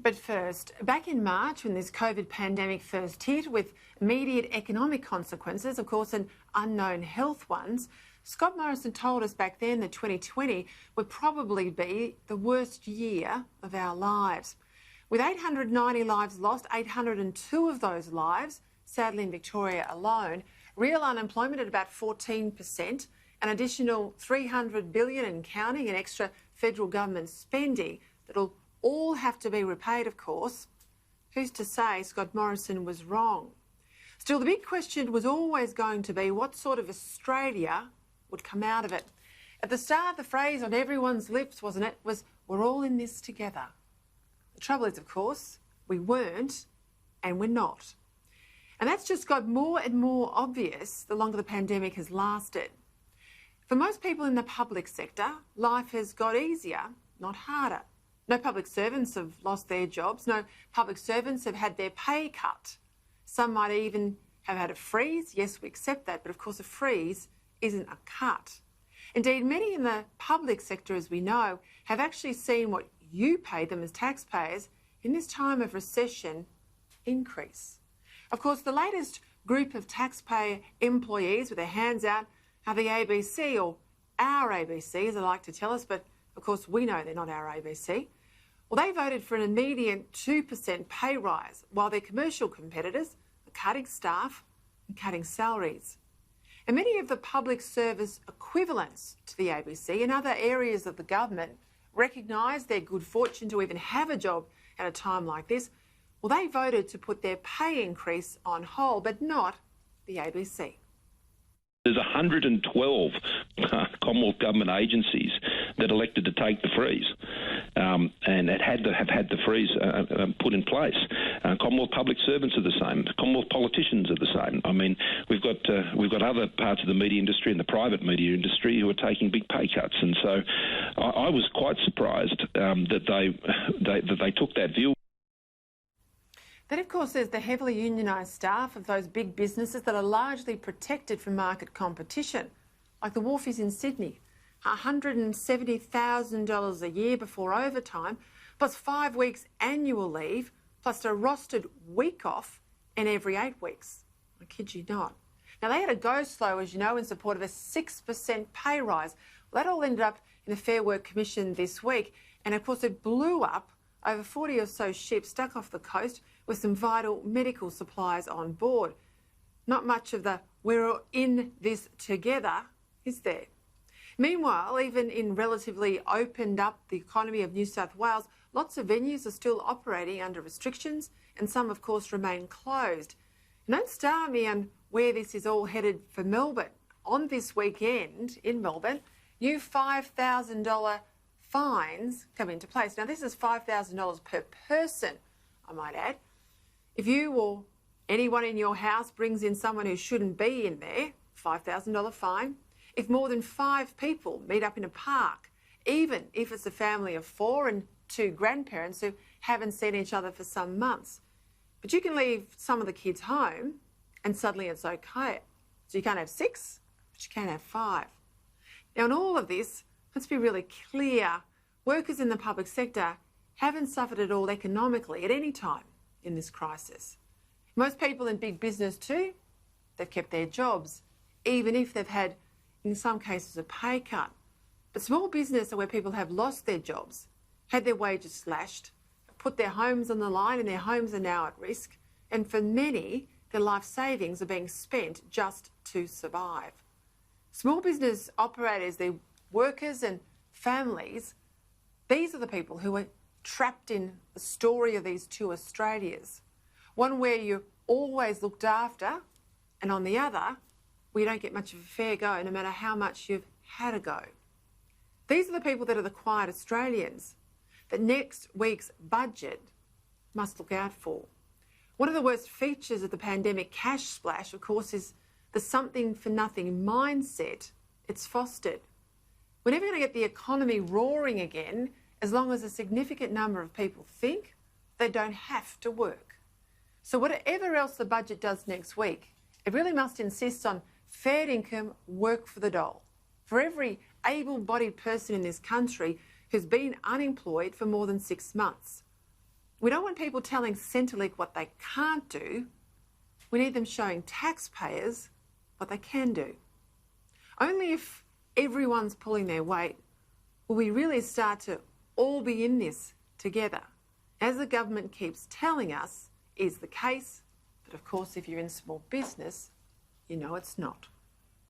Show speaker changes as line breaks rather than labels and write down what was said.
But first, back in March when this COVID pandemic first hit with immediate economic consequences, of course, and unknown health ones, Scott Morrison told us back then that 2020 would probably be the worst year of our lives. With 890 lives lost, 802 of those lives, sadly in Victoria alone, real unemployment at about 14%, an additional $300 billion and counting in extra federal government spending that'll all have to be repaid, of course. Who's to say Scott Morrison was wrong? Still, the big question was always going to be what sort of Australia would come out of it. At the start, the phrase on everyone's lips, wasn't it, was, "We're all in this together." The trouble is, of course, we weren't and we're not. And that's just got more and more obvious the longer the pandemic has lasted. For most people in the public sector, life has got easier, not harder. No public servants have lost their jobs. No public servants have had their pay cut. Some might even have had a freeze. Yes, we accept that, but of course a freeze isn't a cut. Indeed, many in the public sector, as we know, have actually seen what you pay them as taxpayers in this time of recession increase. Of course, the latest group of taxpayer employees with their hands out are the ABC, or our ABC, as they like to tell us, but of course we know they're not our ABC. Well, they voted for an immediate 2% pay rise, while their commercial competitors are cutting staff and cutting salaries. And many of the public service equivalents to the ABC in other areas of the government recognise their good fortune to even have a job at a time like this. Well, they voted to put their pay increase on hold, but not the ABC.
There's 112 Commonwealth government agencies that elected to take the freeze and that had to have had the freeze put in place. Commonwealth public servants are the same. Commonwealth politicians are the same. I mean, we've got other parts of the media industry and the private media industry who are taking big pay cuts, and so I was quite surprised that they took that view.
Then, of course, there's the heavily unionised staff of those big businesses that are largely protected from market competition, like the wharfies in Sydney. $170,000 a year before overtime, plus 5 weeks annual leave, plus a rostered week off in every 8 weeks. I kid you not. Now, they had to go slow, as you know, in support of a 6% pay rise. Well, that all ended up in the Fair Work Commission this week, and of course it blew up over 40 or so ships stuck off the coast with some vital medical supplies on board. Not much of the "we're in this together" is there. Meanwhile, even in relatively opened up the economy of New South Wales, lots of venues are still operating under restrictions, and some, of course, remain closed. And don't star me on where this is all headed for Melbourne. On this weekend in Melbourne, new $5,000 fines come into place. Now, this is $5,000 per person, I might add. If you or anyone in your house brings in someone who shouldn't be in there, $5,000 fine. If more than 5 people meet up in a park, even if it's a family of 4 and 2 grandparents who haven't seen each other for some months. But you can leave some of the kids home and suddenly it's okay. So you can't have 6, but you can have 5. Now, in all of this, let's be really clear. Workers in the public sector haven't suffered at all economically at any time in this crisis. Most people in big business too, they've kept their jobs, even if they've had, in some cases, a pay cut. But small business are where people have lost their jobs, had their wages slashed, put their homes on the line, and their homes are now at risk. And for many, their life savings are being spent just to survive. Small business operators, their workers and families, these are the people who are trapped in the story of these two Australias. One where you're always looked after, and on the other, where you don't get much of a fair go, no matter how much you've had a go. These are the people that are the quiet Australians that next week's budget must look out for. One of the worst features of the pandemic cash splash, of course, is the something-for-nothing mindset it's fostered. We're never going to get the economy roaring again as long as a significant number of people think they don't have to work. So whatever else the budget does next week, it really must insist on fair income, work for the dole, for every able-bodied person in this country who's been unemployed for more than 6 months. We don't want people telling Centrelink what they can't do. We need them showing taxpayers what they can do. Only if everyone's pulling their weight will we really start to all be in this together, as the government keeps telling us is the case. But of course, if you're in small business, you know it's not.